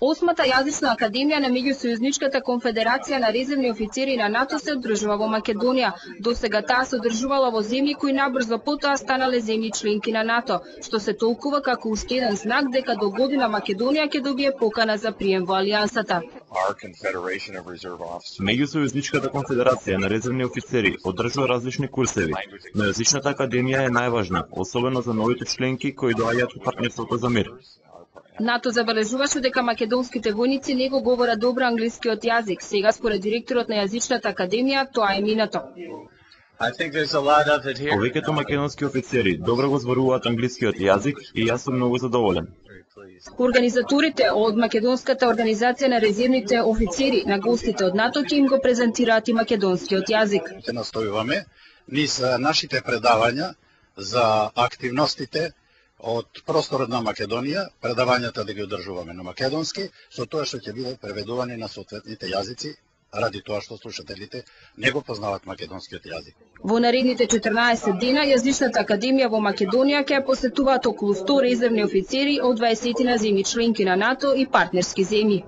Осмата јазична академија на Меѓусојузничката конфедерација на резервни офицери на НАТО се одржува во Македонија. Досега таа се одржувала во земји кои набрзо потоа станале земји членки на НАТО, што се толкува како уште еден знак дека до година Македонија ќе добие покана за прием во алијансата. Меѓусојузничката конфедерација на резервни офицери одржува различни курсеви, но јазичната академија е најважна, особено за новите членки кои доаѓаат во партнерството за мир. НАТО забележуваше дека македонските војници не го говорат добро англискиот јазик. Сега според директорот на јазичната академија тоа е минато. Повеќето македонски офицери добро го зборуваат англискиот јазик и јас сум многу задоволен. Организаторите од Македонската организација на резервните офицери на гостите од НАТО ќе им го презентираат и македонскиот јазик. Ќе настојуваме низ нашите предавања за активностите од просторот на Македонија, предавањата да ги одржуваме на македонски, со тоа што ќе бидат преведувани на соодветните јазици, ради тоа што слушателите не го познават македонскиот јазик. Во наредните 14 дена јазичната академија во Македонија ќе посетуваат околу 100 резервни офицери од 20 на земји членки на НАТО и партнерски земји.